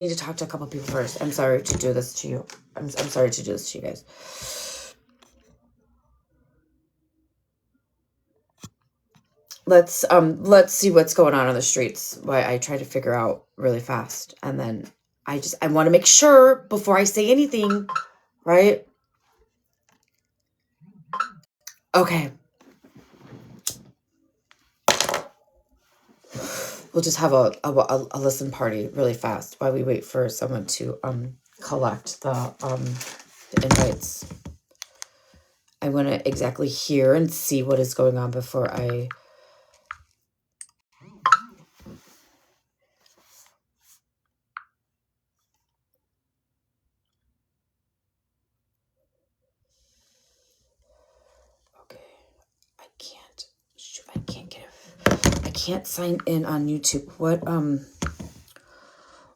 need to talk to a couple people first. I'm sorry to do this to you. I'm sorry to do this to you guys. Let's see what's going on the streets. Why I try to figure out really fast, and then I want to make sure before I say anything, right? Okay. We'll just have a listen party really fast while we wait for someone to collect the invites. I want to exactly hear and see what is going on before I. Okay, I can't. Shoot, I can't get it. I can't sign in on YouTube. What? Oh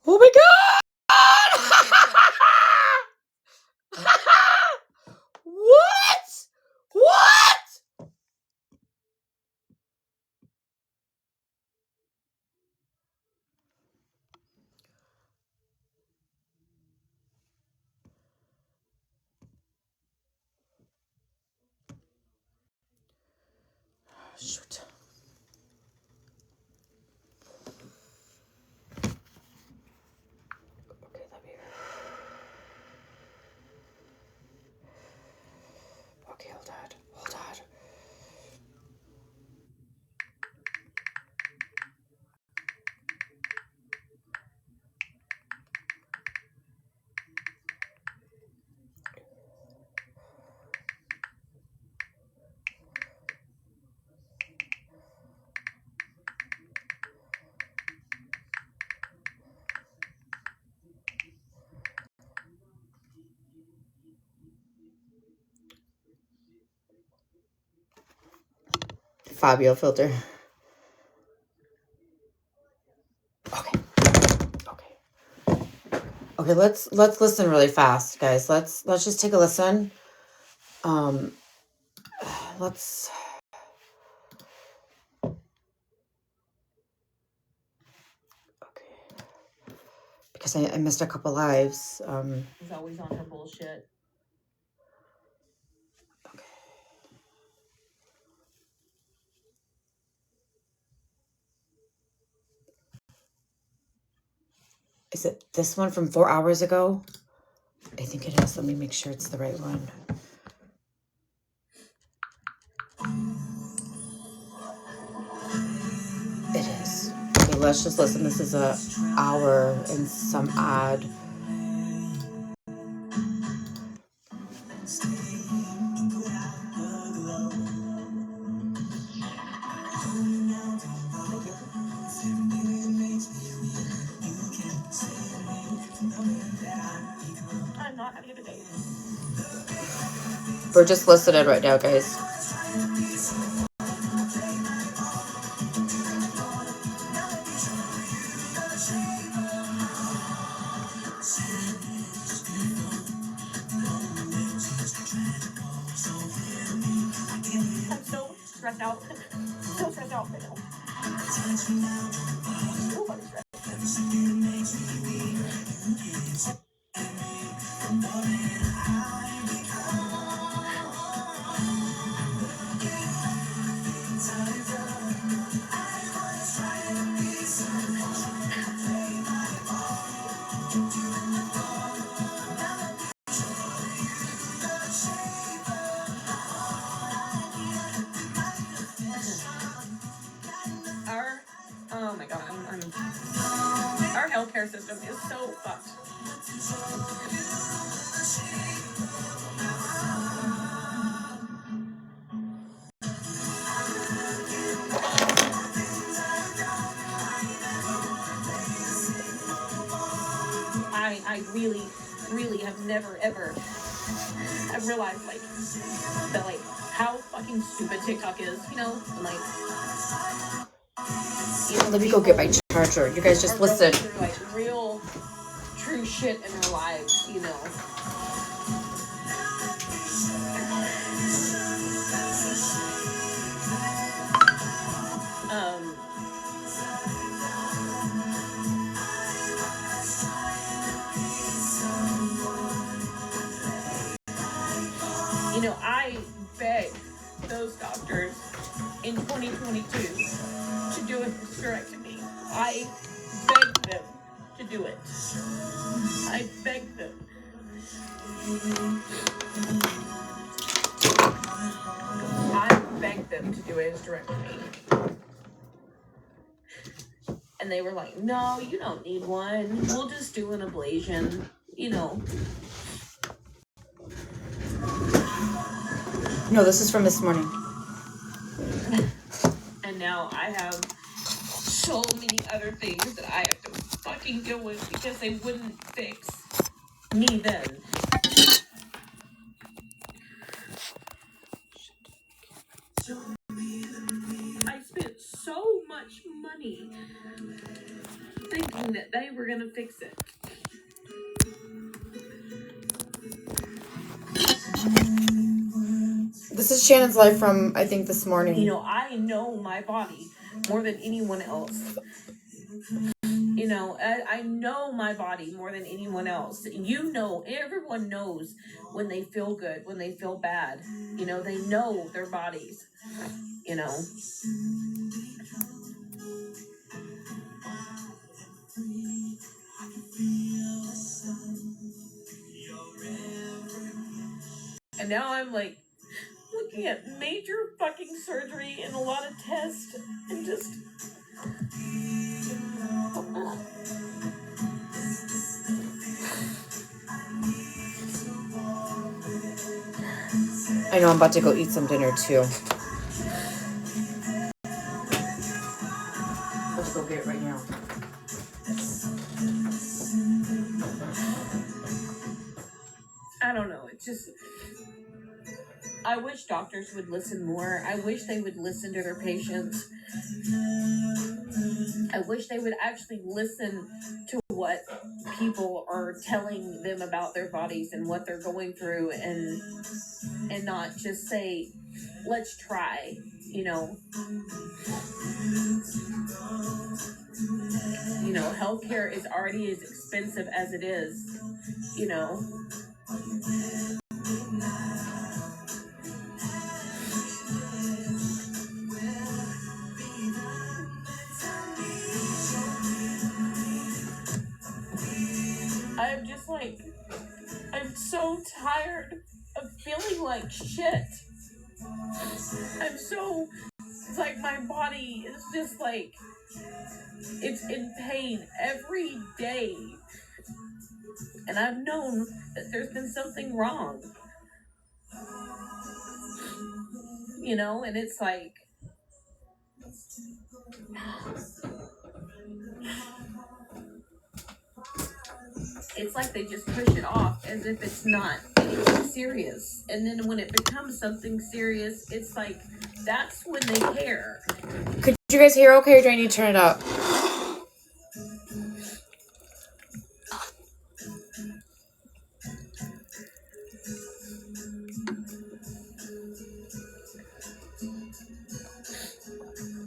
my god! What? What? Shoot. Okay, let me. Okay, hold on. Hold on. Fabio filter. Okay. Okay. Okay, let's listen really fast, guys. Let's just take a listen. Let's. Okay. Because I missed a couple lives. He's always on her bullshit. Okay. Is it this one from 4 hours ago? I think it is. Let me make sure it's the right one. It is. Okay, let's just listen. This is a hour and some odd. I'm not having a debate. We're just listening right now, guys. I'm so stressed out. So stressed out right now. So fucking stressed. Oh my god, our healthcare system is so fucked. I really have never ever I've realized like that like how fucking stupid TikTok is, you know, and like let me go get my charger. You guys just listen. Through, like real true shit in their lives, you know. I begged those doctors in 2022 to do a hysterectomy. I begged them to do it. I begged them. I begged them to do a hysterectomy. And they were like, no, you don't need one. We'll just do an ablation. No, this is from this morning. And now I have so many other things that I have to fucking deal with because they wouldn't fix me then. I spent so much money thinking that they were gonna fix it. This is Shannon's life from, I think, this morning. I know my body more than anyone else. I know my body more than anyone else. Everyone knows when they feel good, when they feel bad. They know their bodies. And now I'm like looking at major fucking surgery and a lot of tests and just I know I'm about to go eat some dinner too. Let's go get it right now. I don't know. It's just, I wish doctors would listen more. I wish they would listen to their patients. I wish they would actually listen to what people are telling them about their bodies and what they're going through, and not just say, let's try. Healthcare is already as expensive as it is. I'm just like, I'm so tired of feeling like shit. It's like my body is just like, it's in pain every day. And I've known that there's been something wrong. And it's like, they just push it off as if it's not anything serious. And then when it becomes something serious, it's like, that's when they care. Could you guys hear okay, or do I need to turn it up?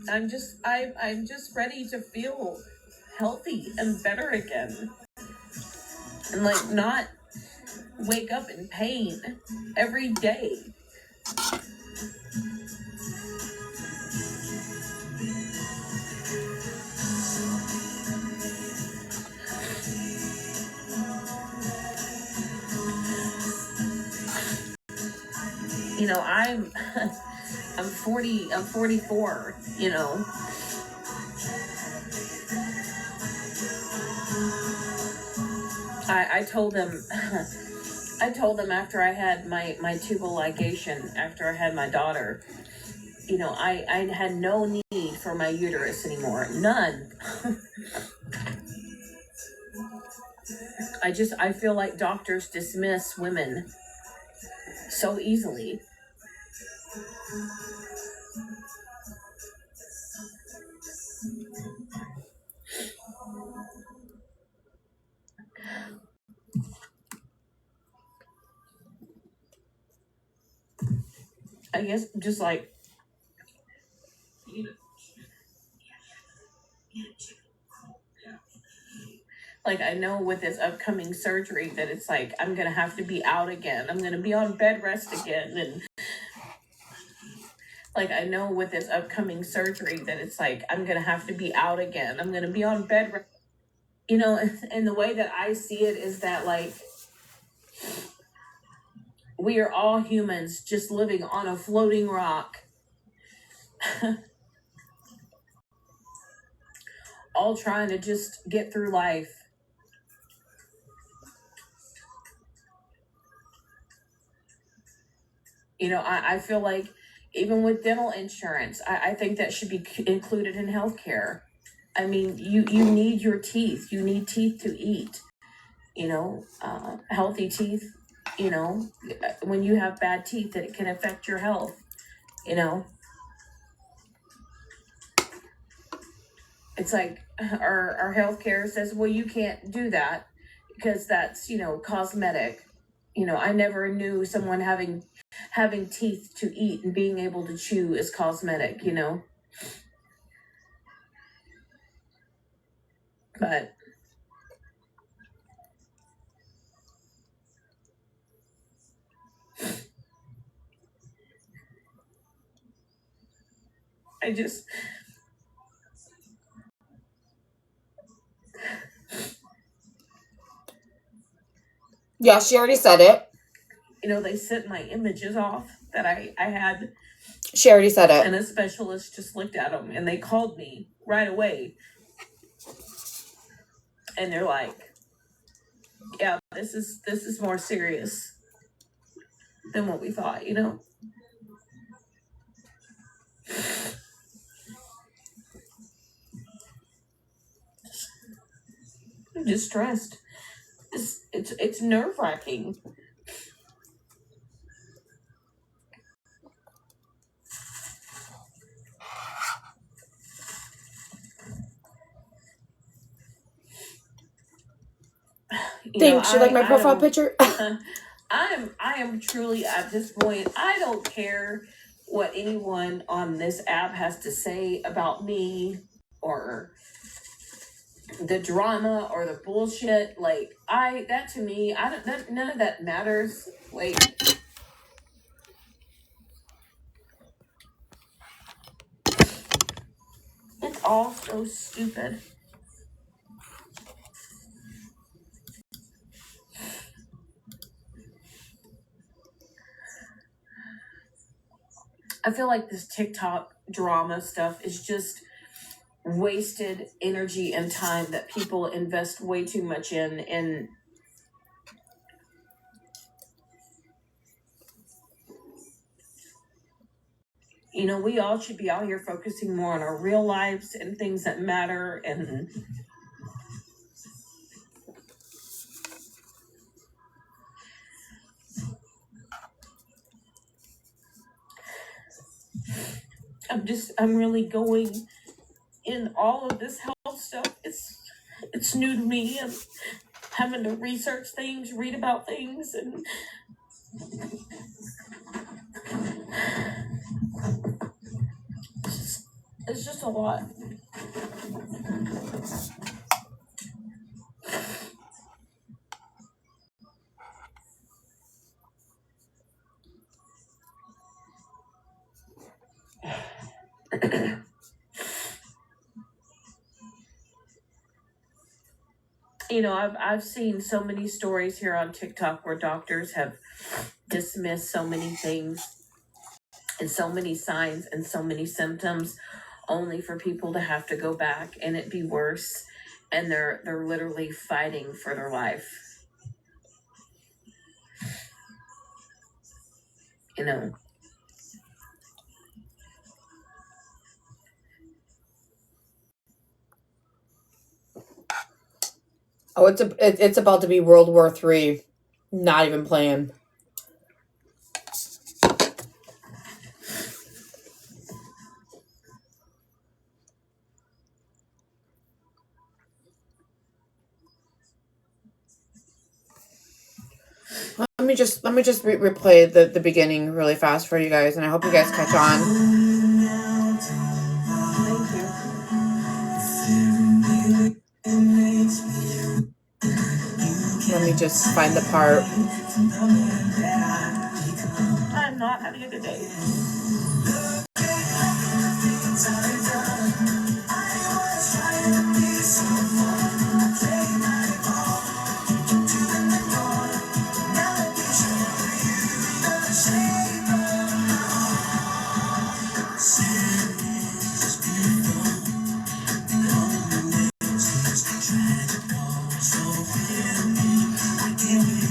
I'm just ready to feel healthy and better again. And like not wake up in pain every day. I'm 44, I told them after I had my tubal ligation, after I had my daughter, I had no need for my uterus anymore. None. I feel like doctors dismiss women so easily. I guess just like, Like, I know with this upcoming surgery that it's like, I'm going to have to be out again. I'm going to be on bed rest again. And like, I know with this upcoming surgery that it's like, I'm going to have to be out again. I'm going to be on bed rest. You know, and the way that I see it is that, like, we are all humans just living on a floating rock. All trying to just get through life. You know, I feel like even with dental insurance, I think that should be included in healthcare. I mean, you need your teeth. You need teeth to eat. You know, healthy teeth. You know, when you have bad teeth, that it can affect your health. You know, it's like our healthcare says, well, you can't do that because that's, you know, cosmetic. You know, I never knew someone having teeth to eat and being able to chew is cosmetic, you know. But I just, Yeah, she already said it. you know, they sent my images off that I had, She already said it. and a specialist just looked at them and they called me right away. And they're like, yeah, this is more serious than what we thought, you know. I'm just stressed. It's nerve-wracking. Thanks. You like my profile picture? I am truly at this point, I don't care what anyone on this app has to say about me or the drama or the bullshit. Like, that to me, I don't, that, none of that matters. Like, it's all so stupid. I feel like this TikTok drama stuff is just wasted energy and time that people invest way too much in. And you know, we all should be out here focusing more on our real lives and things that matter. And I'm really going in all of this health stuff. It's new to me. I'm having to research things, read about things, and it's just a lot. You know, I've seen so many stories here on TikTok where doctors have dismissed so many things and so many signs and so many symptoms only for people to have to go back and it be worse, and they're literally fighting for their life. You know. Oh, it's about to be World War III. Not even playing. Let me just replay the beginning really fast for you guys, and I hope you guys catch on. Thank you. Let me just find the part. I'm not having a good day.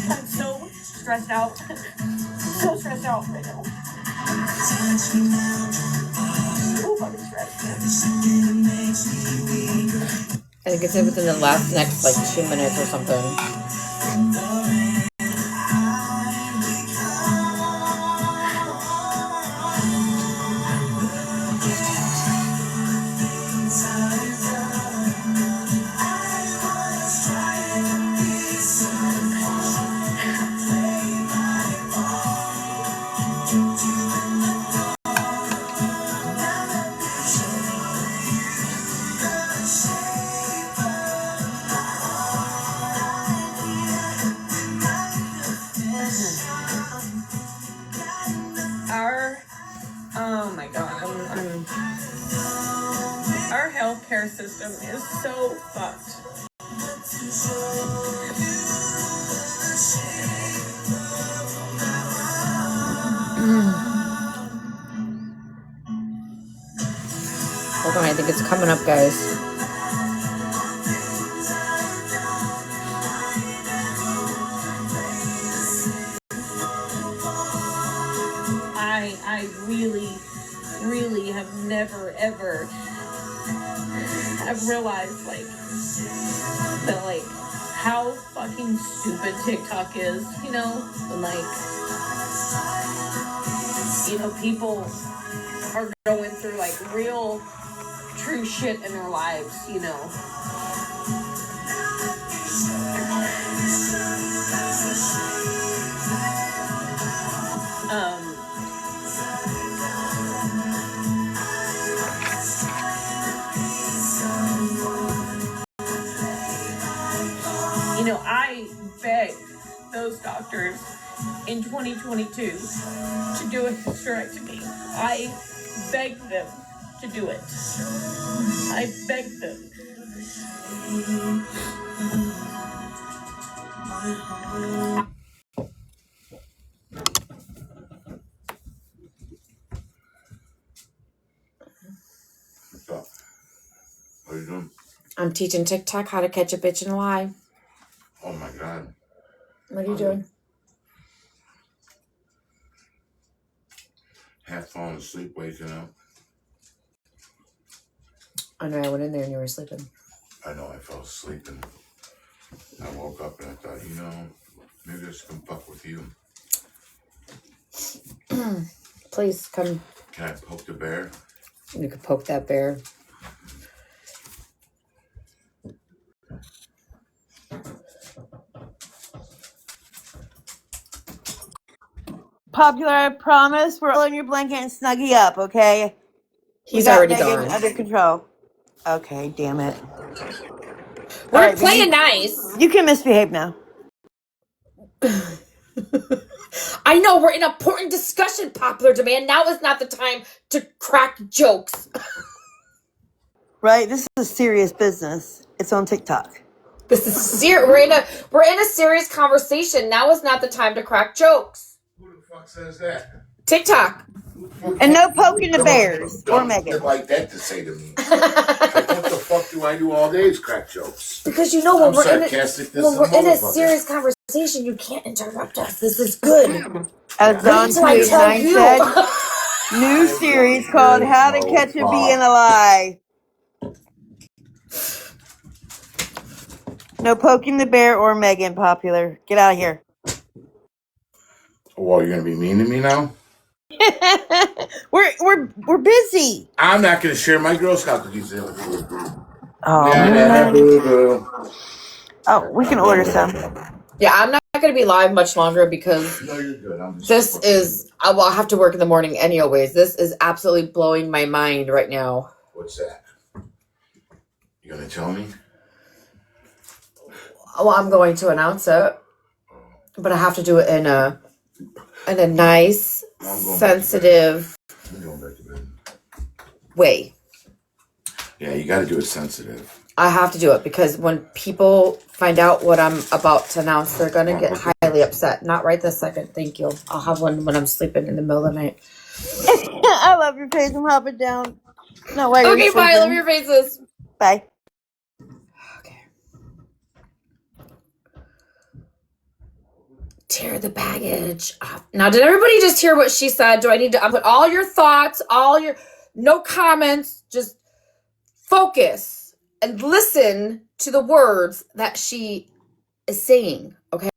I'm so stressed out. So stressed out right now. So fucking stressed. I think it's within the next like 2 minutes or something. Oh my god, our healthcare system is so fucked. Hold on, I think it's coming up, guys. I really have never ever have realized that how fucking stupid TikTok is, and people are going through real true shit in their lives, I beg those doctors in 2022 to do a hysterectomy. I beg them to do it. I beg them. What's up? What are you doing? I'm teaching TikTok how to catch a bitch in a lie. Oh my god. What are you doing? Half falling asleep, waking up. I know, I went in there and you were sleeping. I know, I fell asleep and I woke up and I thought, maybe I should come fuck with you. Please come. Can I poke the bear? You could poke that bear. Popular, I promise. We're all in your blanket and snuggie up, okay? He's already Megan gone. under control. Okay, damn it. We're All right, playing nice. You can misbehave now. I know, we're in important discussion, popular demand. Now is not the time to crack jokes. Right? This is serious business. It's on TikTok. This is serious. We're in a serious conversation. Now is not the time to crack jokes. Who the fuck says that? TikTok. And no poking the bears or Megan. Like that to say to me. What the fuck do I do all day is crack jokes? Because when we're in a serious conversation, you can't interrupt us. This is good. As Don Tube9 said, new series called How to Catch a Bee in a Lie. No poking the bear or Megan, popular. Get out of here. Well, you're gonna be mean to me now? We're busy. I'm not gonna share my Girl Scout cookies. Oh, we can order some. Yeah, I'm not going to be live much longer because No, you're good. this is, I'll have to work in the morning anyways. This is absolutely blowing my mind right now. What's that? You gonna tell me? Well, I'm going to announce it, but I have to do it in a nice, sensitive I'm going back to bed. way. Yeah, you got to do it sensitive. I have to do it because when people find out what I'm about to announce, they're going to get highly upset. Not right this second. Thank you. I'll have one when I'm sleeping in the middle of the night. I love your face. I'm hopping down. No, wait. Okay, bye. I love your faces. Bye. Okay. Tear the baggage off. Now, did everybody just hear what she said? Do I need to put all your thoughts, no comments, just focus and listen to the words that she is saying, okay?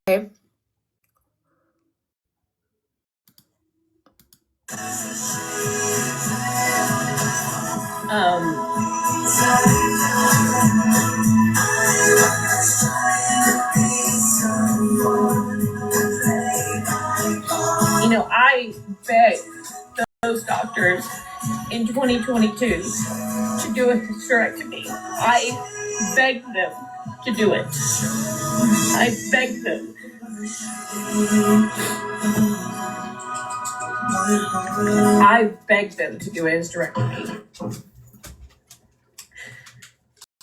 I begged those doctors in 2022 to do a hysterectomy. I begged them to do it. I begged them. I begged them to do a hysterectomy.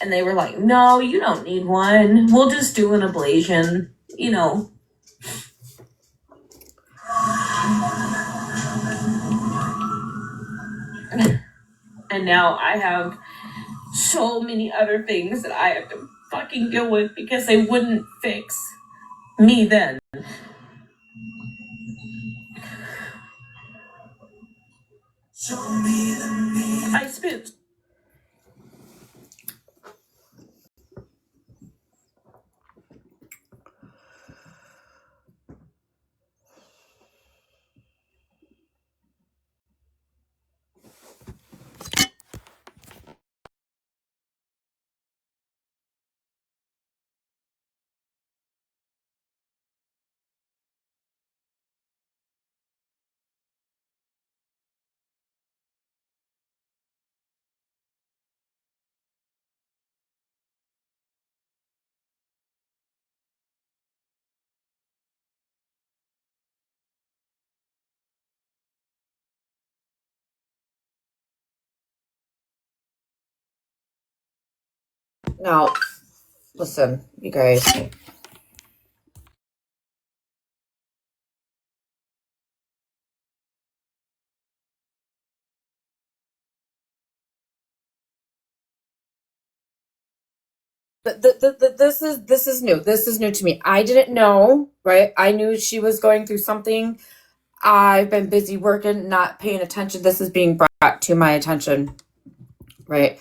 And they were like, no, you don't need one. We'll just do an ablation, And now I have so many other things that I have to fucking deal with because they wouldn't fix me then. I spent Now, listen, you guys. This is new. This is new to me. I didn't know, right? I knew she was going through something. I've been busy working, not paying attention. This is being brought to my attention, right?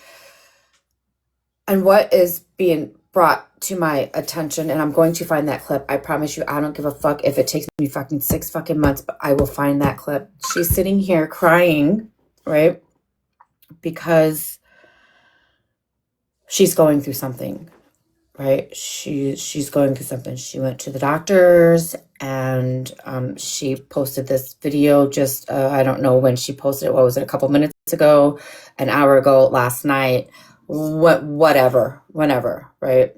And what is being brought to my attention, and I'm going to find that clip. I promise you, I don't give a fuck if it takes me fucking 6 fucking months, but I will find that clip. She's sitting here crying, right? Because she's going through something, right? She's going through something. She went to the doctors and she posted this video just, I don't know when she posted it. What was it? A couple minutes ago, an hour ago, last night, whatever, whenever, right?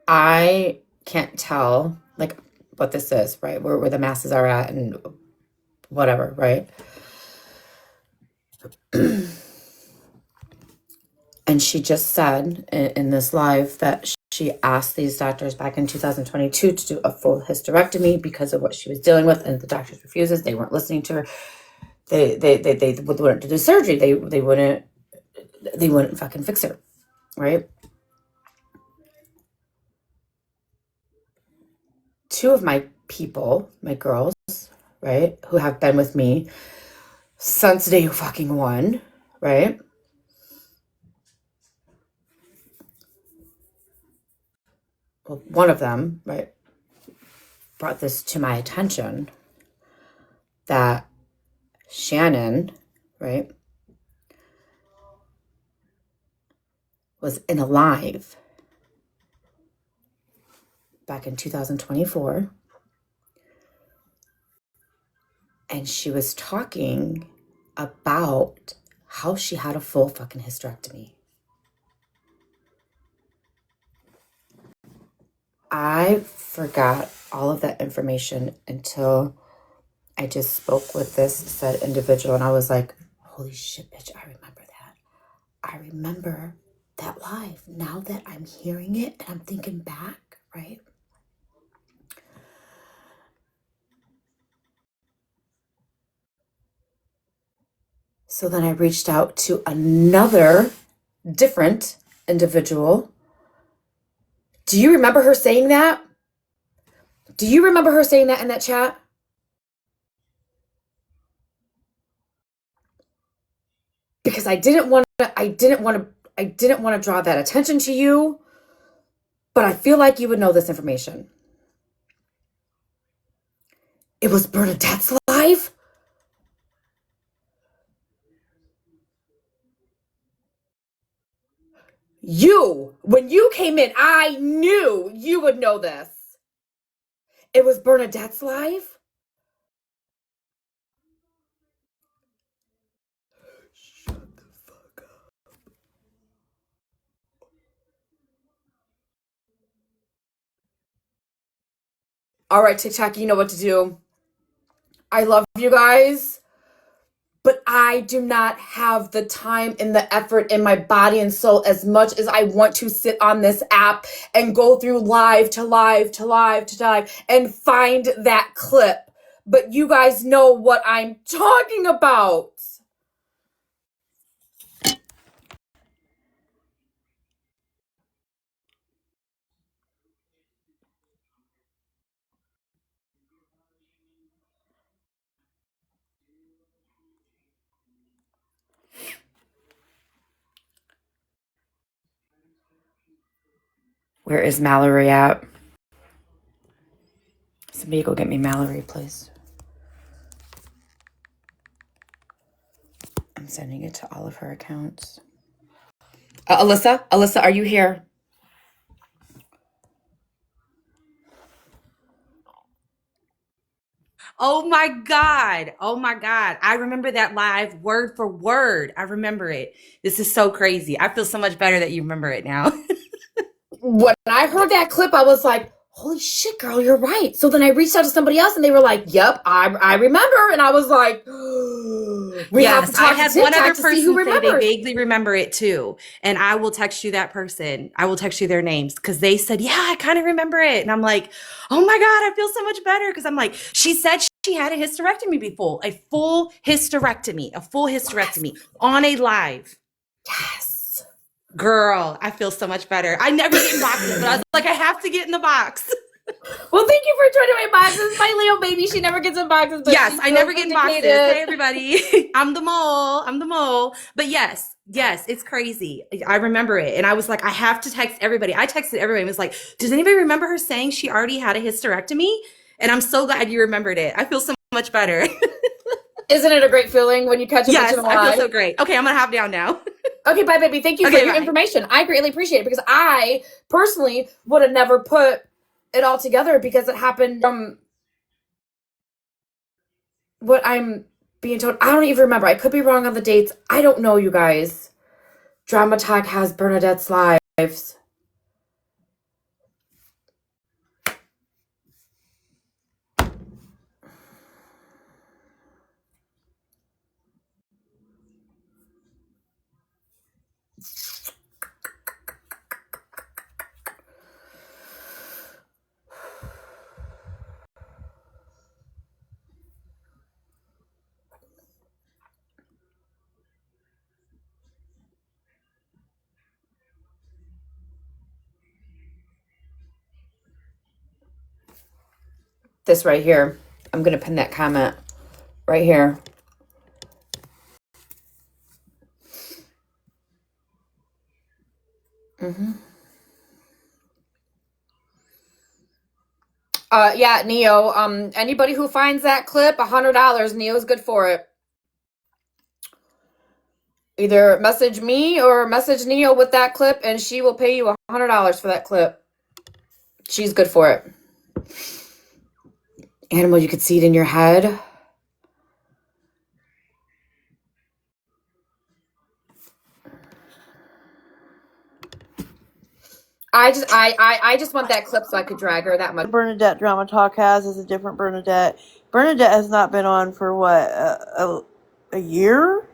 I can't tell like what this is, right? Where the masses are at and whatever, right? And she just said in this live that she asked these doctors back in 2022 to do a full hysterectomy because of what she was dealing with, and the doctors refuses. They weren't listening to her. They wouldn't do surgery. They wouldn't fucking fix her, right? 2 of my people, my girls, right, who have been with me since day fucking 1, right? Well, one of them, right, brought this to my attention that Shannon, right, was in a live back in 2024, And she was talking about how she had a full fucking hysterectomy. I forgot all of that information until I just spoke with this said individual, and I was like, holy shit, bitch, I remember that. I remember that live. Now that I'm hearing it and I'm thinking back, right? So then I reached out to another different individual. Do you remember her saying that? Do you remember her saying that in that chat? Because I didn't want to draw that attention to you, but I feel like you would know this information. It was Bernadette's live. When you came in, I knew you would know this. It was Bernadette's live. Shut the fuck up. All right, TikTok, you know what to do. I love you guys, but I do not have the time and the effort in my body and soul as much as I want to sit on this app and go through live to live to live to live and find that clip. But you guys know what I'm talking about. Where is Mallory at? Somebody go get me Mallory, please. I'm sending it to all of her accounts. Alyssa, are you here? Oh my God. Oh my God. I remember that live word for word. I remember it. This is so crazy. I feel so much better that you remember it now. When I heard that clip, I was like, holy shit, girl, you're right. So then I reached out to somebody else and they were like, yep, I remember. And I was like, we have to Yes, I talk to had one TikTok other to see who person say they remembers. vaguely remember it too. And I will text you that person. I will text you their names because they said, yeah, I kind of remember it. And I'm like, oh my God, I feel so much better. Because I'm like, she said she had a hysterectomy before, a full hysterectomy on a live. Yes. Girl, I feel so much better. I never get in boxes, but I was like, I have to get in the box. Well, thank you for joining my boxes. My Leo baby, she never gets in boxes. But Yes, I never get in boxes. vindicated. Hey, everybody. I'm the mole. But yes, it's crazy. I remember it. And I was like, I have to text everybody. I texted everybody and was like, does anybody remember her saying she already had a hysterectomy? And I'm so glad you remembered it. I feel so much better. Isn't it a great feeling when you catch a bitch Yes, in a I lie? feel so great. Okay, I'm going to hop down now. Okay, bye, baby. Thank you for your information. I greatly appreciate it because I personally would have never put it all together because it happened from what I'm being told. I don't even remember. I could be wrong on the dates. I don't know, you guys. Drama Talk has Bernadette's lives. This right here. I'm going to pin that comment right here. Yeah, Neo. Anybody who finds that clip, $100. Neo's good for it. Either message me or message Neo with that clip, and she will pay you $100 for that clip. She's good for it. Animal, you could see it in your head. I just want that clip so I could drag her that much. Bernadette Drama Talk has is a different Bernadette. Bernadette has not been on for what, a year?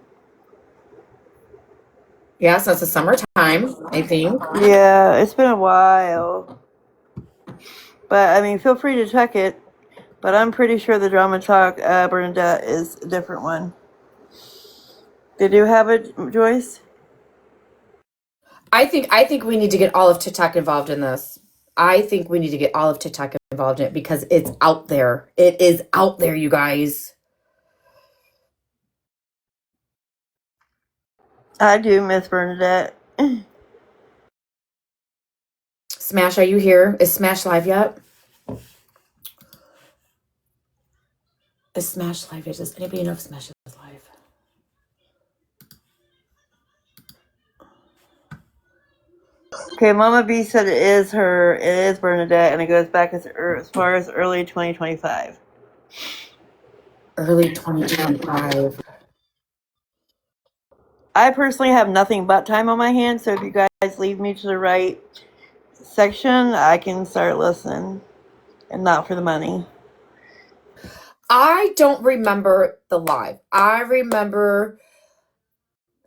Yeah, so it's the summertime, I think. Yeah, it's been a while. But I mean, feel free to check it. But I'm pretty sure the Drama Talk Bernadette is a different one. Did you have it, Joyce? I think we need to get all of TikTok involved in this. I think we need to get all of TikTok involved in it because it's out there. It is out there, you guys. I do miss Bernadette. Smash, are you here? Is Smash live yet? Is Smash live yet? Does anybody know if Smash is live? Okay, Mama B said it is Bernadette, and it goes back as far as early 2025. Early 2025. I personally have nothing but time on my hands, so if you guys leave me to the right section, I can start listening, and not for the money. I don't remember the live. I remember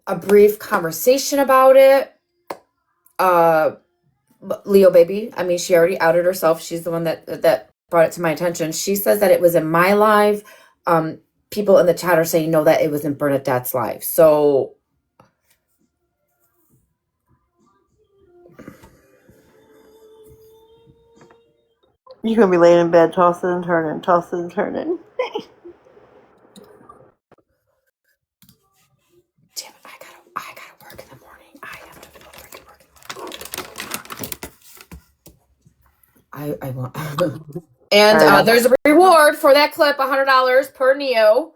a brief conversation about it. Leo baby, I mean, she already outed herself. She's the one that brought it to my attention. She says that it was in my live. People in the chat are saying no, that it was in Bernadette's live. So You're gonna be laying in bed, tossing and turning, tossing and turning. damn it, I gotta work in the morning. I have to go freaking work. I want and there's a reward for that clip, $100 per Neo.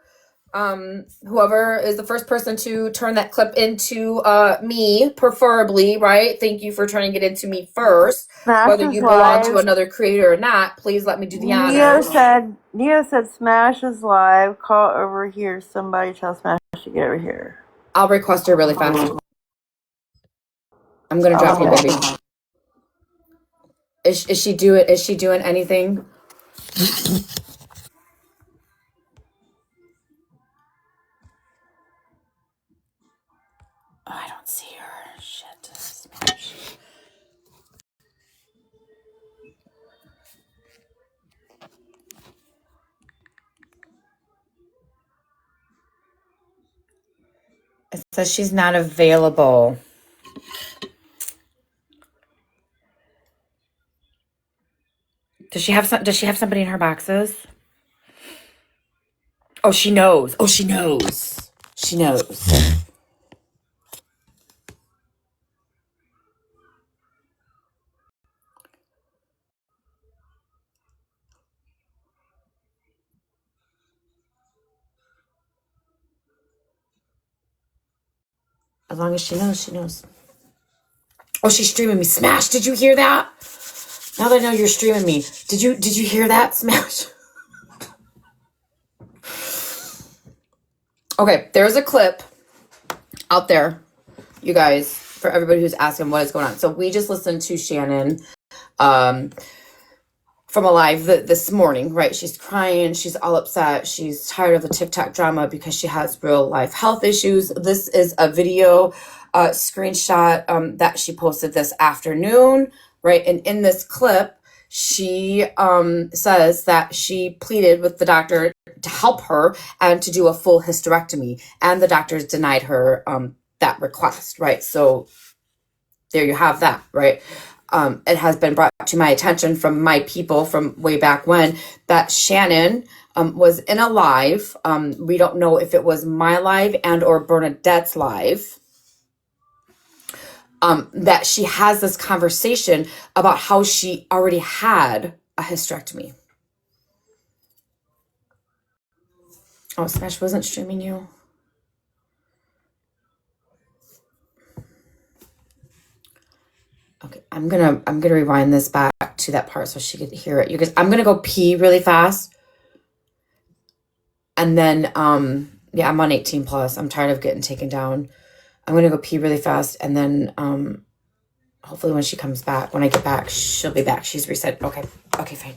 Whoever is the first person to turn that clip into me, preferably, right? Thank you for turning it into me first. Smash Whether is you belong to live. another creator or not, please let me do the Neo honors. said Smash is live. Call over here. Somebody tell Smash to get over here. I'll request her really fast. I'm gonna drop you, baby. Is she doing anything? Oh, I don't see her. Shit. Smash. It says she's not available. Does she have somebody in her boxes? Oh, she knows. Oh, she knows. She knows. As long as she knows, she knows. Oh, she's streaming me. Smash, did you hear that? Now that I know you're streaming me, did you hear that, Smash? Okay, there's a clip out there, you guys, for everybody who's asking what is going on. So we just listened to Shannon from a live this morning, right? She's crying, she's all upset, she's tired of the TikTok drama because she has real life health issues. This is a video screenshot that she posted this afternoon, right? And in this clip, she says that she pleaded with the doctor to help her and to do a full hysterectomy, and the doctors denied her that request, right? So there you have that, right? It has been brought to my attention from my people from way back when that Shannon was in a live. We don't know if it was my live and or Bernadette's live. That she has this conversation about how she already had a hysterectomy. Oh, Smash wasn't streaming you. Okay, I'm gonna rewind this back to that part so she could hear it. You guys, I'm gonna go pee really fast. And then yeah, I'm on 18 plus. I'm tired of getting taken down. I'm gonna go pee really fast and then hopefully when she comes back, when I get back, she'll be back. She's reset. Okay. Okay, fine.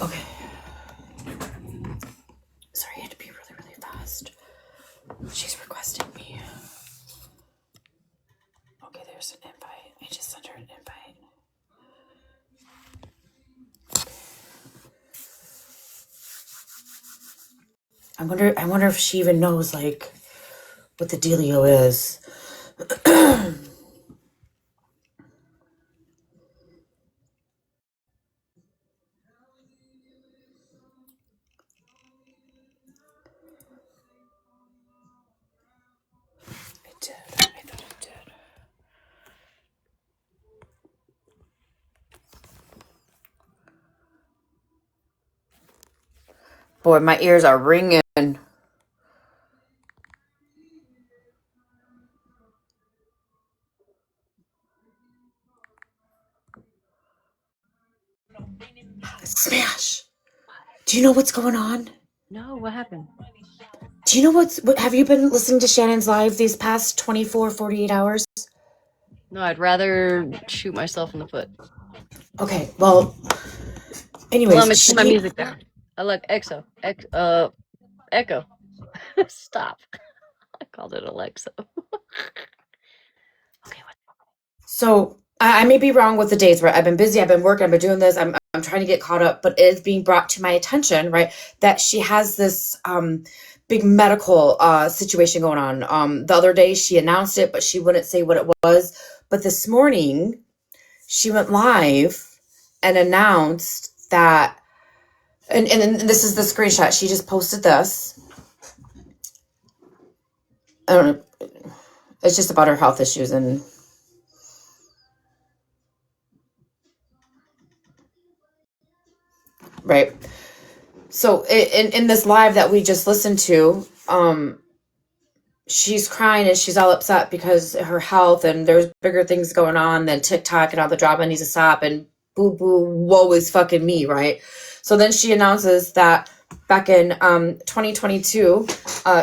Okay. Sorry, I had to be really, really fast. She's requesting me. Okay, there's an invite. I just sent her an invite. I wonder if she even knows like what the dealio is. I did. I thought I did. Boy, my ears are ringing. Smash. Do you know what's going on? No, what happened? Do you know what have you been listening to Shannon's live these past 24, 48 hours? No, I'd rather shoot myself in the foot. Okay, well, anyways, Well, I'm gonna turn my music down. I like Echo. Stop. I called it Alexa. Okay, what? So I may be wrong with the dates, right? I've been busy, I've been working, I've been doing this, I'm trying to get caught up, but it is being brought to my attention, right? That she has this big medical situation going on. The other day she announced it, but she wouldn't say what it was. But this morning she went live and announced that, and this is the screenshot. She just posted this. I don't know. It's just about her health issues and right. So in this live that we just listened to, she's crying and she's all upset because her health and there's bigger things going on than TikTok and all the drama needs to stop and boo boo woe is fucking me, right? So then she announces that back in 2022,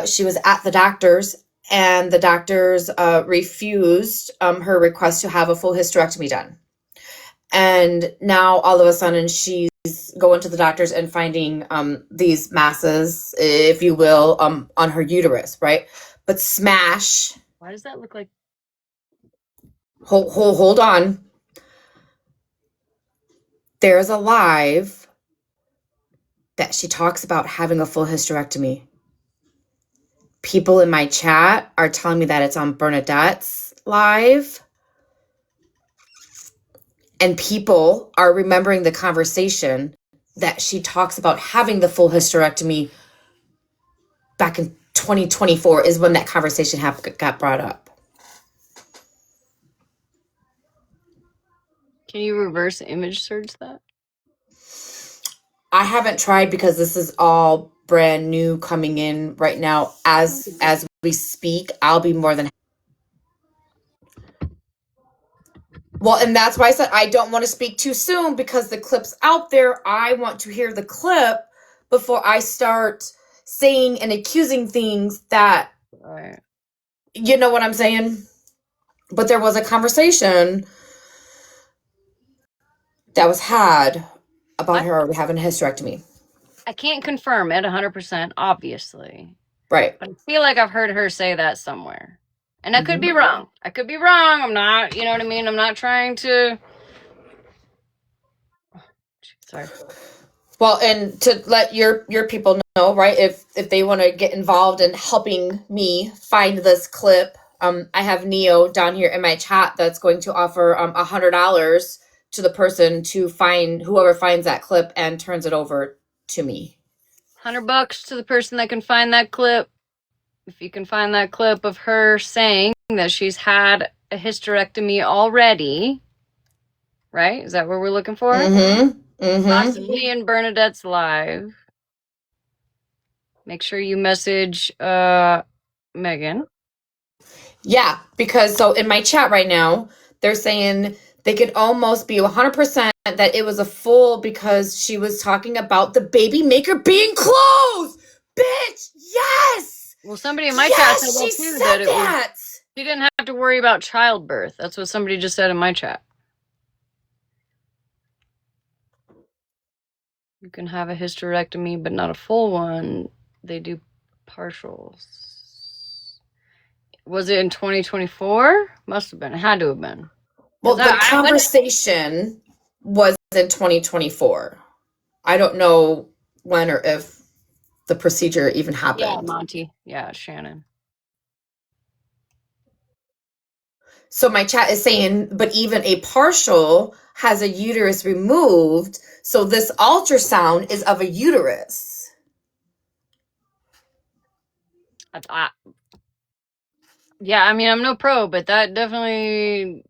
she was at the doctor's and the doctors refused her request to have a full hysterectomy done. And now all of a sudden she's going to the doctors and finding these masses, if you will, on her uterus, right? But smash. Why does that look like? Hold on. There's a live that she talks about having a full hysterectomy. People in my chat are telling me that it's on Bernadette's live. And people are remembering the conversation that she talks about having the full hysterectomy back in 2024 is when that conversation got brought up. Can you reverse image search that? I haven't tried because this is all brand new coming in right now. As we speak, I'll be more than Well, and that's why I said I don't want to speak too soon because the clip's out there. I want to hear the clip before I start saying and accusing things that, Right. you know what I'm saying? But there was a conversation that was had about her having a hysterectomy. I can't confirm it 100%, obviously. Right. But I feel like I've heard her say that somewhere. And I could be wrong. I could be wrong. I'm not, you know what I mean? I'm not trying to. Sorry. Well, and to let your people know, right? If they want to get involved in helping me find this clip, I have Neo down here in my chat that's going to offer $100 to the person to find whoever finds that clip and turns it over to me. $100 to the person that can find that clip. If you can find that clip of her saying that she's had a hysterectomy already, right? Is that what we're looking for? Awesome. Me and Bernadette's live. Make sure you message Megan. Yeah, because so in my chat right now, they're saying they could almost be 100% that it was a fool because she was talking about the baby maker being closed. Bitch, yes. Well, somebody in my chat said that too. That it that. was, she didn't have to worry about childbirth. That's what somebody just said in my chat. You can have a hysterectomy, but not a full one. They do partials. Was it in 2024? Must have been. It had to have been. Well, the conversation was in 2024. I don't know when or if the procedure even happened. Yeah, Monty. Yeah, Shannon. So my chat is saying, but even a partial has a uterus removed. So this ultrasound is of a uterus. Yeah, I mean, I'm no pro, but that definitely.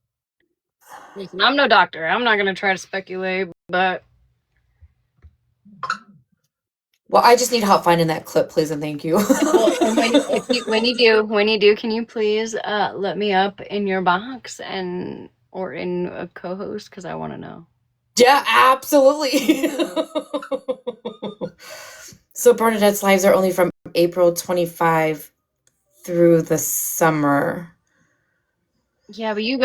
Listen, I'm no doctor. I'm not going to try to speculate, but. Well, I just need help finding that clip, please, and thank you. Well, when you do, can you please let me up in your box or in a co-host because I want to know. Yeah, absolutely. So Bernadette's lives are only from April 25 through the summer. Yeah, but you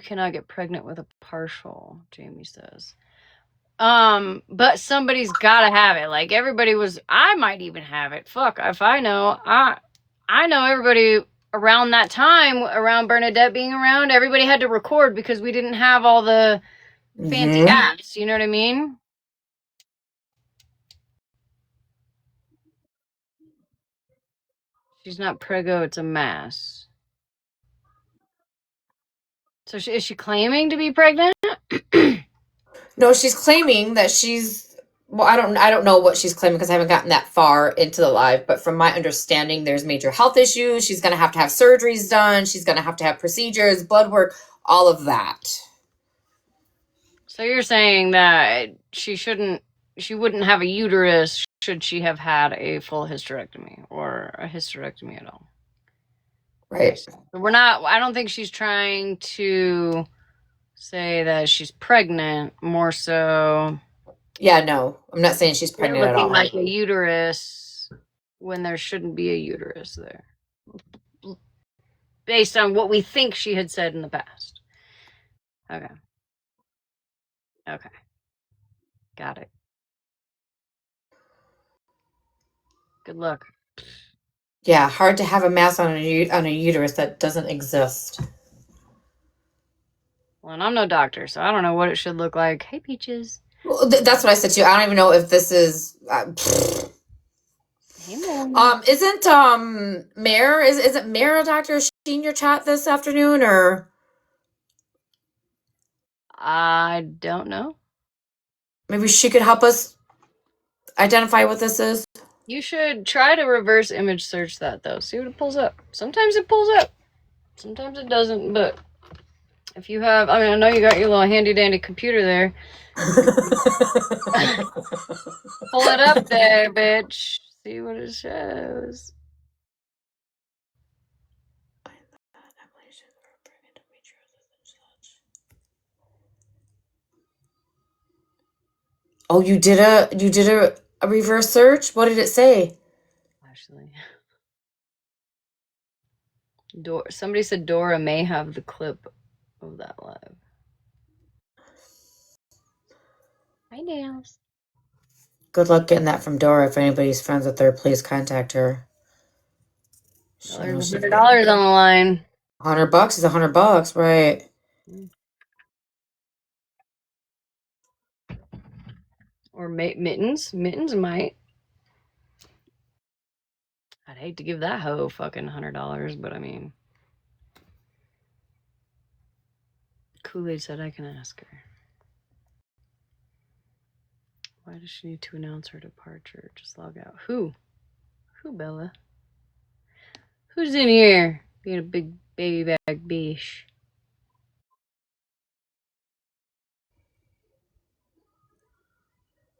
cannot get pregnant with a partial, Jamie says. But somebody's gotta have it. Like I might even have it. Fuck, if I know, I know everybody around that time, around Bernadette being around, everybody had to record because we didn't have all the fancy apps. You know what I mean? She's not prego, it's a mass. So is she claiming to be pregnant? No, she's claiming that she's, well, I don't know what she's claiming because I haven't gotten that far into the live, but from my understanding, there's major health issues. She's going to have surgeries done. She's going to have procedures, blood work, all of that. So you're saying that she wouldn't have a uterus should she have had a full hysterectomy or a hysterectomy at all? Right. So I don't think she's trying to say that she's pregnant, more so. Yeah, no, I'm not saying she's pregnant at all. Looking like a uterus when there shouldn't be a uterus there. Based on what we think she had said in the past. Okay. Got it. Good luck. Yeah, hard to have a mass on a uterus that doesn't exist. Well, and I'm no doctor, so I don't know what it should look like. Hey, Peaches. Well, that's what I said to you. I don't even know if this is. Hey, Mom. Isn't Mare isn't Mare a doctor? Is she in your chat this afternoon or? I don't know. Maybe she could help us identify what this is. You should try to reverse image search that though. See what it pulls up. Sometimes it pulls up. Sometimes it doesn't, but if you have, I know you got your little handy dandy computer there. Pull it up there, bitch. See what it shows. Oh, you did a reverse search? What did it say? Actually, somebody said Dora may have the clip of that live. Hi, Nails. Good luck getting that from Dora. If anybody's friends with her, please contact her. There's $100 on the line. $100 is $100, right? Or mittens. Mittens might. I'd hate to give that hoe fucking $100, but I mean, Kool-Aid said I can ask her. Why does she need to announce her departure? Just log out. Who? Who, Bella? Who's in here? Being a big baby bag bish.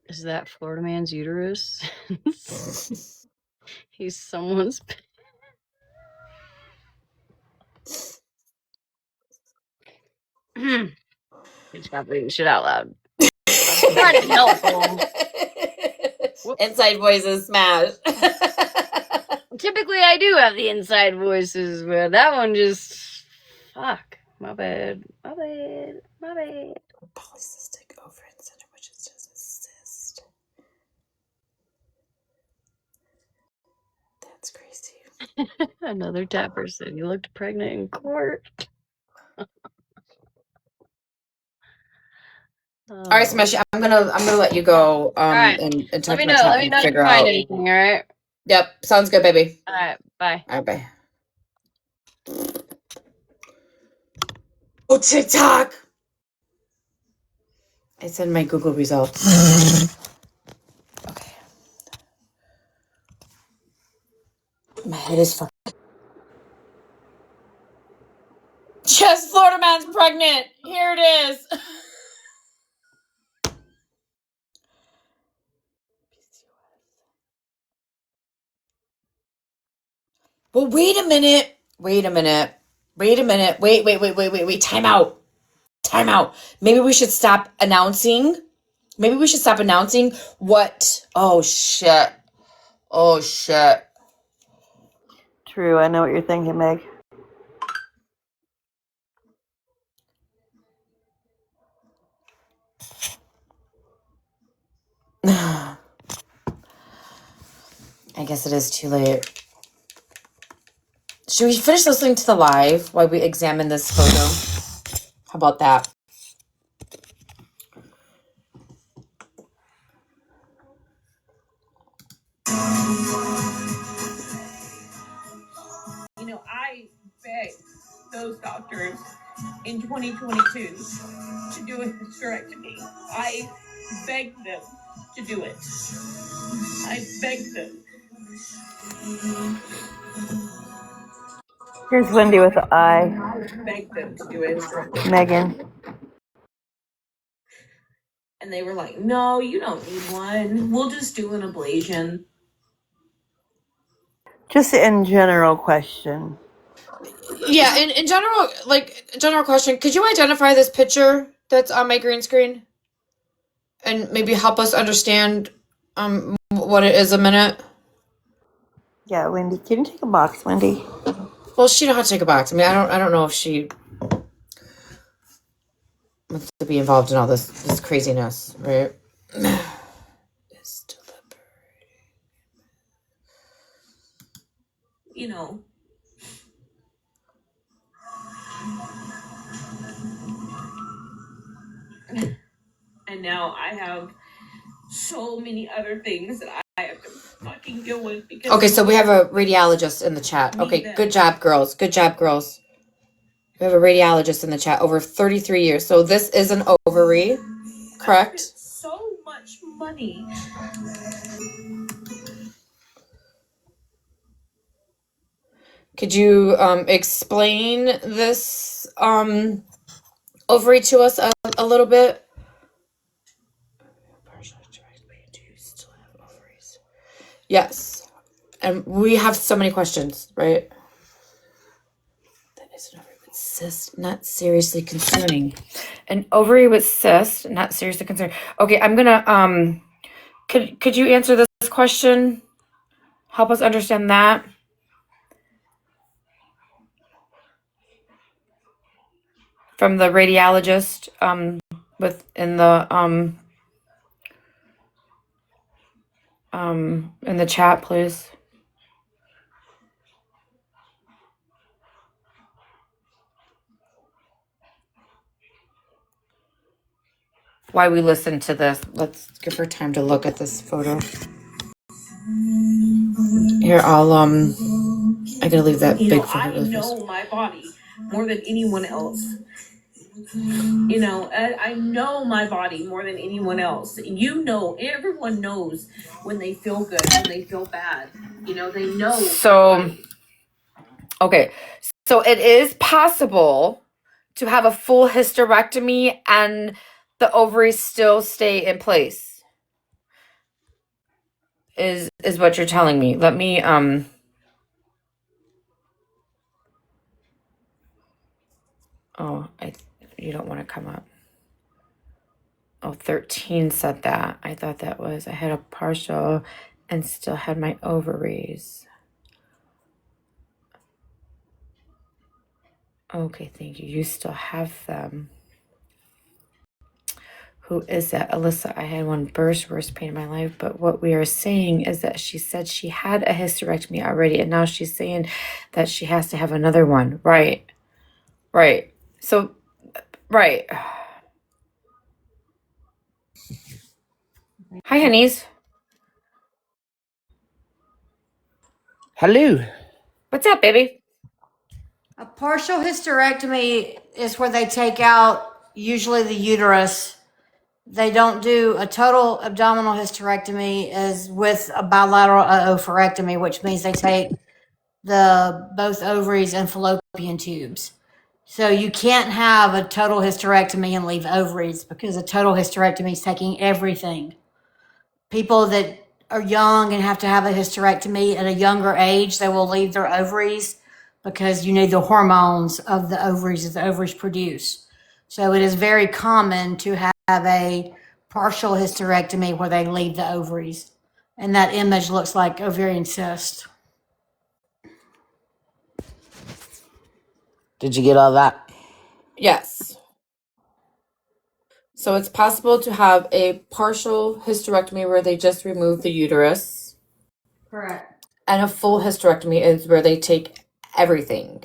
Is that Florida man's uterus? He's someone's. Stop reading shit out loud. I'm trying to help him. Inside voices smash. Typically, I do have the inside voices, but that one just. Fuck. My bad. My bad. My bad. Polycystic ovarian syndrome, which is just a cyst. That's crazy. Another tapper said you looked pregnant in court. All right, Smash. I'm gonna let you go. Right. And Let talk me to my know. chat Let me and know if figure you find out. anything. All right. Yep, sounds good, baby. All right. Bye. All right, bye. Oh, TikTok. I send my Google results. Okay. My head is fucked. Just Florida man's pregnant. Here it is. Well, wait a minute. Wait. Time out. Maybe we should stop announcing. What. Oh, shit. True, I know what you're thinking, Meg. I guess it is too late. Should we finish listening to the live while we examine this photo? How about that? You know, I begged those doctors in 2022 to do a hysterectomy. I begged them to do it. I begged them. Here's Wendy with the eye. Begged them to do a hysterectomy. Megan. And they were like, no, you don't need one. We'll just do an ablation. Just in general question. Yeah, in general, general question, could you identify this picture that's on my green screen? And maybe help us understand what it is a minute? Yeah, Wendy, can you take a box, Wendy? Well, she don't have to take a box. I mean, I don't know if she wants to be involved in all this craziness, right? You know. And now I have so many other things that I have to fucking deal with because. Okay, so we have a radiologist in the chat. Okay, good job, girls. We have a radiologist in the chat. Over 33 years. So this is an ovary, correct? So much money. Could you explain this ovary to us a little bit? Yes. And we have so many questions, right? That is an ovary. Cyst, not seriously concerning. An ovary with cyst, not seriously concerning. Okay, I'm gonna could you answer this question? Help us understand that. From the radiologist within the in the chat, please. Why we listen to this. Let's give her time to look at this photo. Here, I'll I gotta leave that big photo. I know my body more than anyone else. You know, I know my body more than anyone else. You know, everyone knows when they feel good, when they feel bad. You know, they know. So, okay. So it is possible to have a full hysterectomy and the ovaries still stay in place. Is what you're telling me. Let me oh, you don't want to come up. Oh, 13 said that. I thought that was, I had a partial and still had my ovaries. Okay, thank you. You still have them. Who is that? Alyssa, I had one burst, worst pain in my life. But what we are saying is that she said she had a hysterectomy already, and now she's saying that she has to have another one. Right. Right. So, right. Hi, honeys. Hello. What's up, baby? A partial hysterectomy is where they take out usually the uterus. They don't do a total abdominal hysterectomy as with a bilateral oophorectomy, which means they take the both ovaries and fallopian tubes. So you can't have a total hysterectomy and leave ovaries because a total hysterectomy is taking everything. People that are young and have to have a hysterectomy at a younger age, they will leave their ovaries because you need the hormones of the ovaries that the ovaries produce. So it is very common to have a partial hysterectomy where they leave the ovaries. And that image looks like ovarian cyst. Did you get all that? Yes. So it's possible to have a partial hysterectomy where they just remove the uterus. Correct. And a full hysterectomy is where they take everything.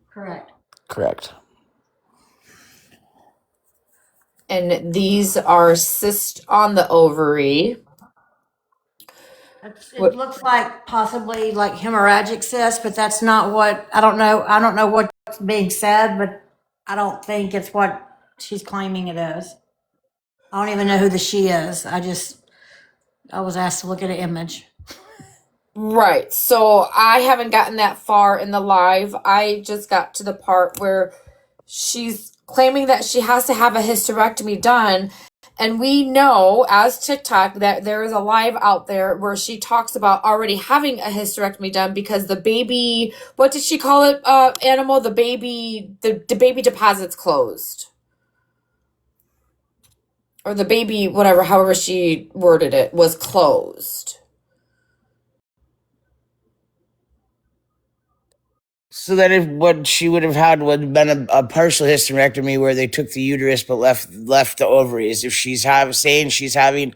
Correct. Correct. And these are cysts on the ovary. It looks like possibly like hemorrhagic cyst, but that's not what, I don't know. I don't know what's being said, but I don't think it's what she's claiming it is. I don't even know who the she is. I was asked to look at an image. Right. So I haven't gotten that far in the live. I just got to the part where she's claiming that she has to have a hysterectomy done. And we know as TikTok that there is a live out there where she talks about already having a hysterectomy done because the baby, what did she call it, animal? The baby deposit's closed. Or the baby, whatever, however she worded it, was closed. So that if what she would have had would have been a partial hysterectomy where they took the uterus but left the ovaries. If saying she's having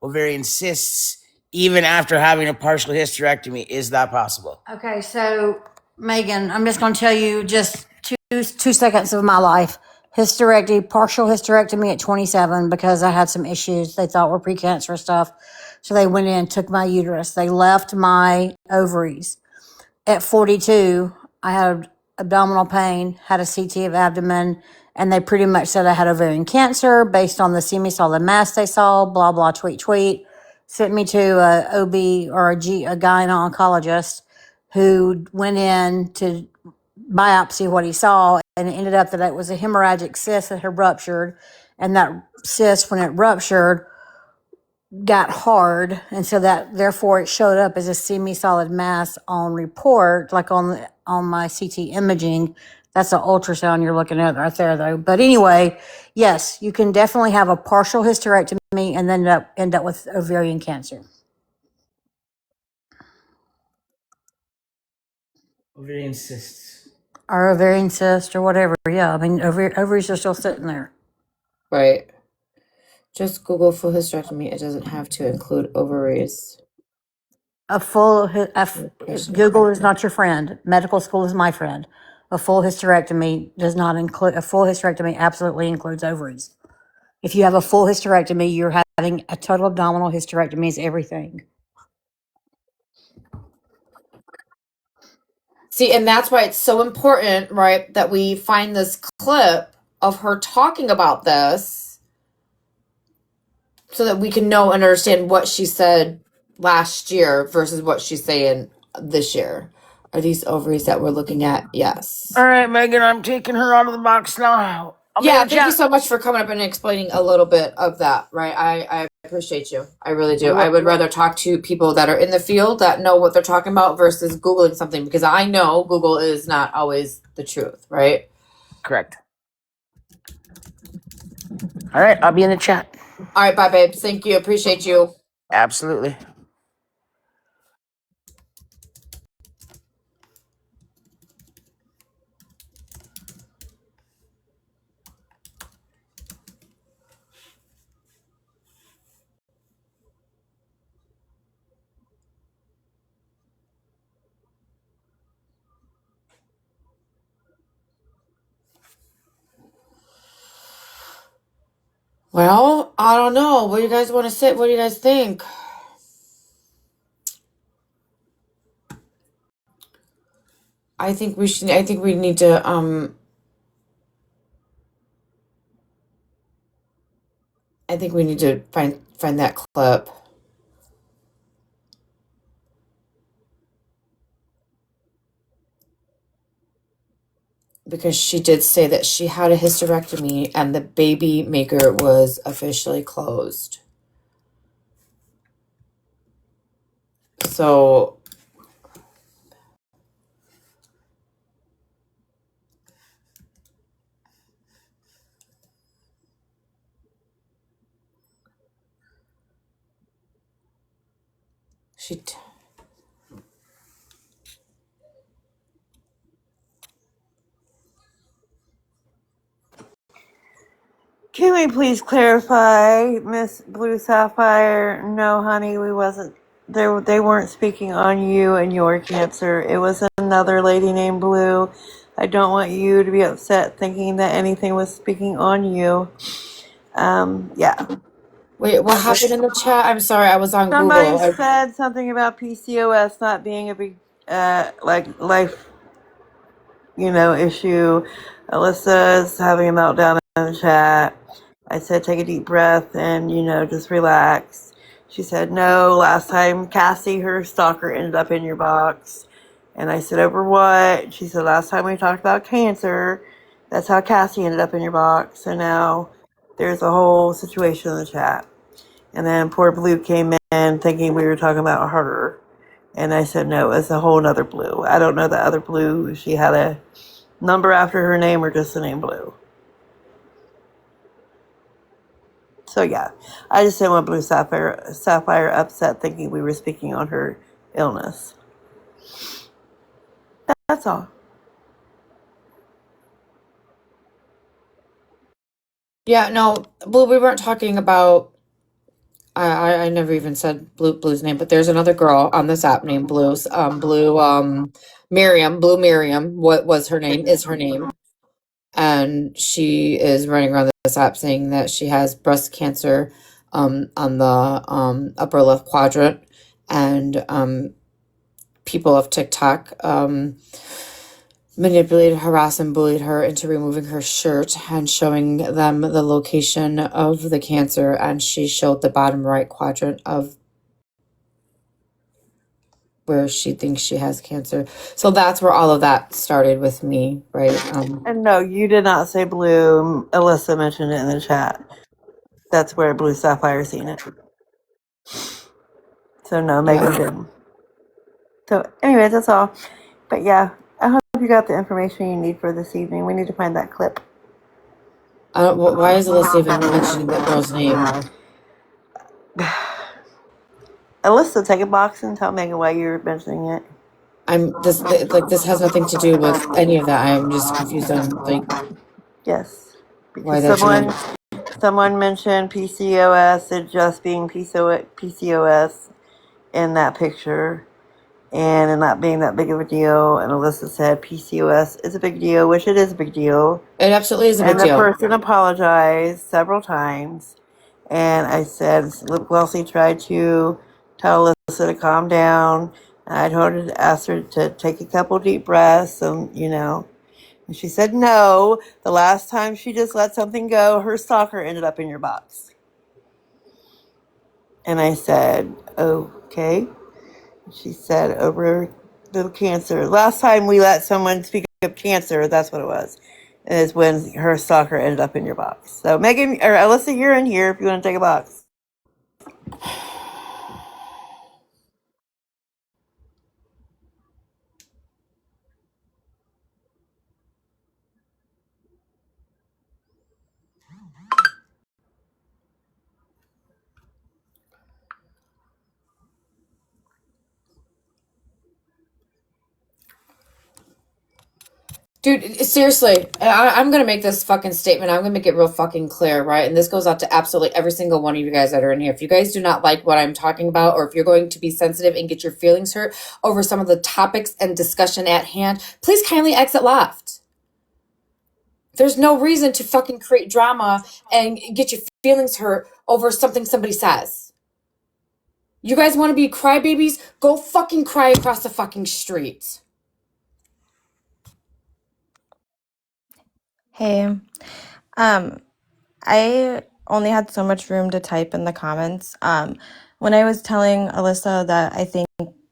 ovarian cysts even after having a partial hysterectomy, is that possible? Okay, so Megan, I'm just going to tell you just 2 seconds of my life. Partial hysterectomy at 27 because I had some issues they thought were precancerous stuff. So they went in and took my uterus. They left my ovaries. At 42, I had abdominal pain, had a CT of abdomen, and they pretty much said I had ovarian cancer based on the semi-solid mass they saw, blah, blah, tweet, tweet. Sent me to a OB or a gyno oncologist who went in to biopsy what he saw, and it ended up that it was a hemorrhagic cyst that had ruptured, and that cyst, when it ruptured, got hard, and so that therefore it showed up as a semi-solid mass on report, like on my CT imaging, That's an ultrasound you're looking at right there, though. But anyway, yes, you can definitely have a partial hysterectomy and then end up with ovarian cancer. Ovarian cysts. Or ovarian cyst or whatever. Yeah, I mean, ovaries are still sitting there. Right. Just Google full hysterectomy. It doesn't have to include ovaries. Google is not your friend. Medical school is my friend. A full hysterectomy does not include, a full hysterectomy absolutely includes ovaries. If you have a full hysterectomy, you're having a total abdominal hysterectomy is everything. See, and that's why it's so important, right, that we find this clip of her talking about this so that we can know and understand what she said last year versus what she's saying this year. Are these ovaries that we're looking at? Yes. All right, Megan, I'm taking her out of the box now. Yeah, thank you so much for coming up and explaining a little bit of that, right? I appreciate you. I really do. I would rather talk to people that are in the field that know what they're talking about versus Googling something, because I know Google is not always the truth, right? Correct. All right, I'll be in the chat. All right, bye, babes. Thank you. Appreciate you. Absolutely. Well, I don't know. What do you guys want to say? What do you guys think? I think we should. I think we need to. I think we need to find that clip. Because she did say that she had a hysterectomy and the baby maker was officially closed. So she Can we please clarify, Miss Blue Sapphire? No, honey, we wasn't. They weren't speaking on you and your cancer. It was another lady named Blue. I don't want you to be upset thinking that anything was speaking on you. Yeah. Wait, what happened in the chat? I'm sorry, I was on Somebody Google. said something about PCOS not being a big, like life, issue. Alyssa is having a meltdown in the chat. I said, take a deep breath and, just relax. She said, no, last time Cassie, her stalker, ended up in your box. And I said, over what? She said, last time we talked about cancer, that's how Cassie ended up in your box. So now there's a whole situation in the chat. And then poor Blue came in thinking we were talking about her. And I said, no, it's a whole nother Blue. I don't know the other Blue, if she had a number after her name or just the name Blue. So yeah, I just didn't want Blue Sapphire upset thinking we were speaking on her illness. That's all. Yeah, no, Blue, we weren't talking about. I never even said Blue's name, but there's another girl on this app named Blue Miriam. What was her name? Is her name, and she is running around this app saying that she has breast cancer, on the upper left quadrant, and people of TikTok manipulated, harassed, and bullied her into removing her shirt and showing them the location of the cancer. And she showed the bottom right quadrant of where she thinks she has cancer. So that's where all of that started with me, right? And no, you did not say Blue. Alyssa mentioned it in the chat. That's where Blue Sapphire seen it. So no, Megan didn't. So anyway, that's all. But yeah, I hope you got the information you need for this evening. We need to find that clip. Why is Alyssa even mentioning that girl's name? Alyssa, take a box and tell Megan why you're mentioning it. This has nothing to do with any of that. I'm just confused on Yes, why because that should. someone mentioned PCOS, it just being PCOS in that picture, and it not being that big of a deal. And Alyssa said PCOS is a big deal, which it is a big deal. It absolutely is a big And the deal. person apologized several times. And I said, Wellesley tried to tell Alyssa to calm down. And I told her to ask her to take a couple deep breaths, and And she said no. The last time she just let something go, her stalker ended up in your box. And I said, okay. She said, over the cancer. Last time we let someone speak of cancer, that's what it was, is when her stalker ended up in your box. So Megan or Alyssa, you're in here if you want to take a box. Dude, seriously, I'm gonna make this fucking statement. I'm gonna make it real fucking clear, right? And this goes out to absolutely every single one of you guys that are in here. If you guys do not like what I'm talking about, or if you're going to be sensitive and get your feelings hurt over some of the topics and discussion at hand, please kindly exit left. There's no reason to fucking create drama and get your feelings hurt over something somebody says. You guys want to be crybabies? Go fucking cry across the fucking street. Hey, I only had so much room to type in the comments. When I was telling Alyssa that I think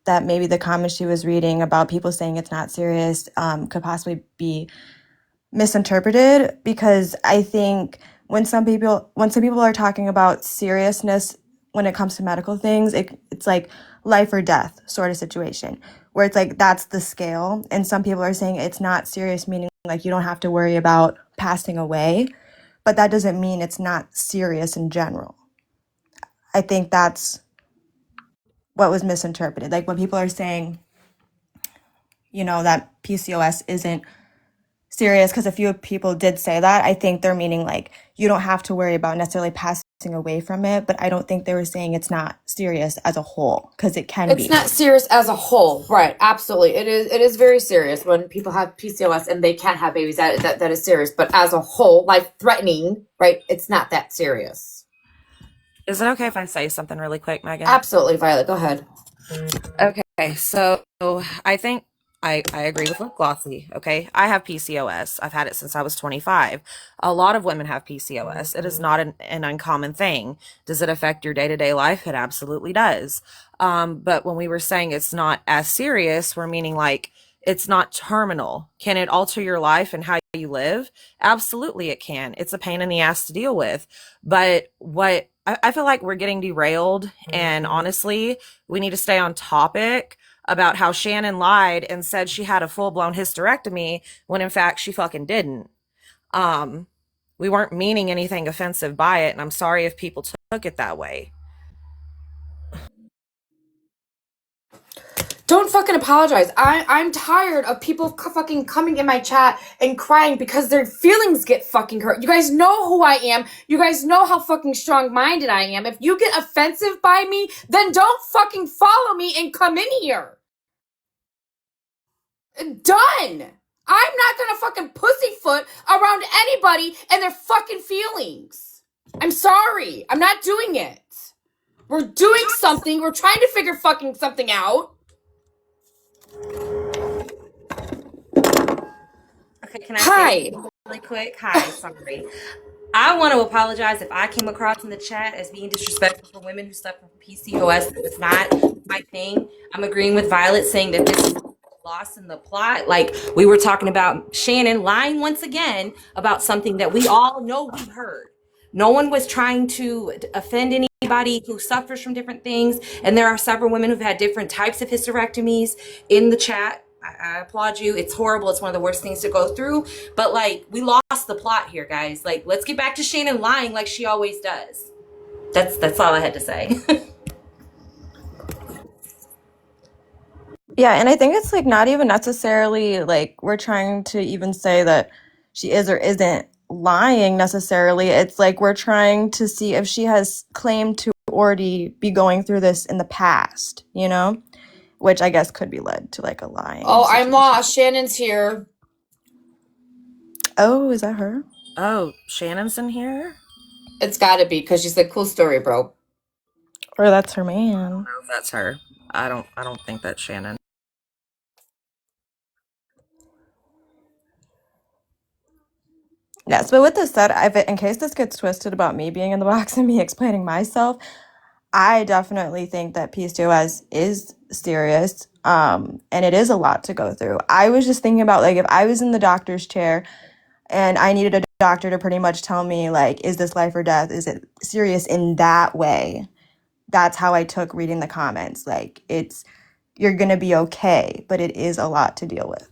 that maybe the comments she was reading about people saying it's not serious could possibly be misinterpreted, because I think when some people are talking about seriousness when it comes to medical things, it's like life or death sort of situation, where it's like that's the scale, and some people are saying it's not serious, meaning like you don't have to worry about passing away, but that doesn't mean it's not serious in general. I think that's what was misinterpreted. Like when people are saying, that PCOS isn't serious, because a few people did say that. I think they're meaning like you don't have to worry about necessarily passing away from it, but I don't think they were saying it's not serious as a whole, because it can It's be. not serious as a whole, right? Absolutely, it is very serious when people have PCOS and they can't have babies. That is serious, but as a whole, life threatening, right? It's not that serious. Is it okay if I say something really quick, Megan? Absolutely, Violet. Go ahead. Okay, so I think I agree with Glossy. Okay, I have PCOS. I've had it since I was 25. A lot of women have PCOS. It is not an uncommon thing. Does it affect your day-to-day life? It absolutely does. But when we were saying it's not as serious, we're meaning like it's not terminal. Can it alter your life and how you live? Absolutely, it can. It's a pain in the ass to deal with. But what I feel like we're getting derailed, and honestly, we need to stay on topic about how Shannon lied and said she had a full-blown hysterectomy when in fact she fucking didn't. We weren't meaning anything offensive by it, and I'm sorry if people took it that way. Don't fucking apologize. I'm tired of people fucking coming in my chat and crying because their feelings get fucking hurt. You guys know who I am. You guys know how fucking strong-minded I am. If you get offensive by me, then don't fucking follow me and come in here. Done. I'm not gonna fucking pussyfoot around anybody and their fucking feelings. I'm sorry. I'm not doing it. We're doing something. We're trying to figure fucking something out. Okay, can I Hi. say really quick? Hi, sorry. I want to apologize if I came across in the chat as being disrespectful for women who suffer from PCOS. It's not my thing. I'm agreeing with Violet saying that this is lost in the plot. Like we were talking about Shannon lying once again about something that we all know we heard. No one was trying to offend anybody who suffers from different things. And there are several women who've had different types of hysterectomies in the chat. I applaud you. It's horrible. It's one of the worst things to go through. But like, we lost the plot here, guys. Like, let's get back to Shannon lying like she always does. That's all I had to say. Yeah, and I think it's like not even necessarily like we're trying to even say that she is or isn't lying necessarily. It's like we're trying to see if she has claimed to already be going through this in the past, you know? Which I guess could be led to like a lying Oh, I'm situation. lost. Shannon's here. Oh, is that her? Oh, Shannon's in here? It's got to be because she's like, cool story, bro. Or that's her man. Oh, that's her. I don't think that's Shannon. Yes, but with this said, in case this gets twisted about me being in the box and me explaining myself, I definitely think that PCOS is serious, and it is a lot to go through. I was just thinking about like if I was in the doctor's chair and I needed a doctor to pretty much tell me like, is this life or death? Is it serious in that way? That's how I took reading the comments. Like you're gonna be okay, but it is a lot to deal with.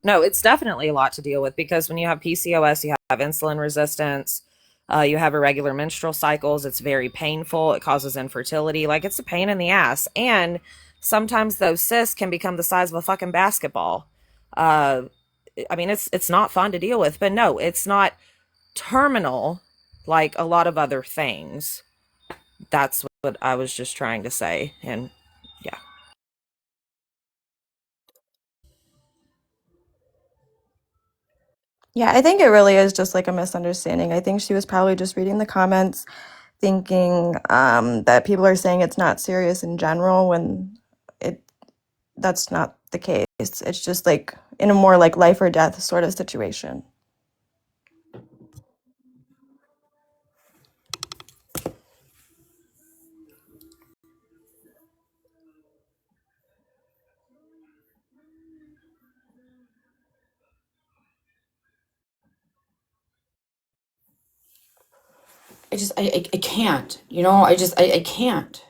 No, it's definitely a lot to deal with because when you have PCOS, you have insulin resistance, you have irregular menstrual cycles. It's very painful. It causes infertility. Like, it's a pain in the ass. And sometimes those cysts can become the size of a fucking basketball. Uh, I mean, it's not fun to deal with, but no, it's not terminal like a lot of other things. That's what I was just trying to say. And yeah. Yeah, I think it really is just like a misunderstanding. I think she was probably just reading the comments thinking that people are saying it's not serious in general when it that's not the case. It's just like in a more like life or death sort of situation. I can't, you know, I can't.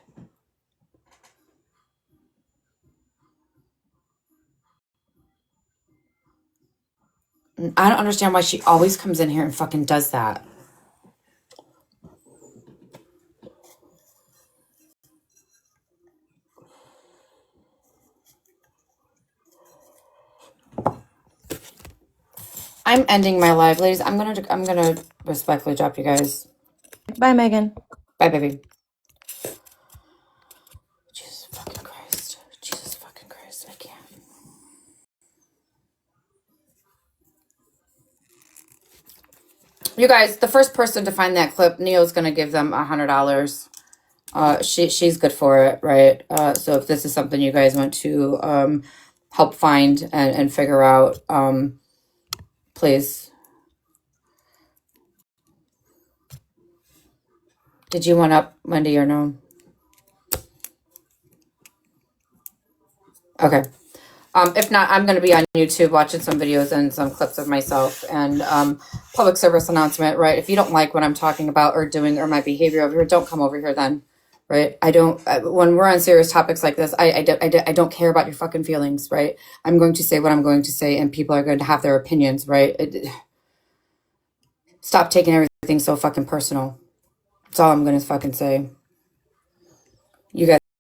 I don't understand why she always comes in here and fucking does that. I'm ending my live, ladies. I'm gonna respectfully drop you guys. Bye, Megan. Bye, baby. Jesus fucking Christ. Jesus fucking Christ. I can't. You guys, the first person to find that clip, Neo's gonna give them $100. She's good for it, right? So if this is something you guys want to help find and figure out, please. Did you want up, Wendy, or no? Okay. If not, I'm going to be on YouTube watching some videos and some clips of myself and public service announcement, right? If you don't like what I'm talking about or doing or my behavior over here, don't come over here then, right? When we're on serious topics like this, I don't care about your fucking feelings, right? I'm going to say what I'm going to say and people are going to have their opinions, right? Stop taking everything so fucking personal. That's all I'm going to fucking say. You guys.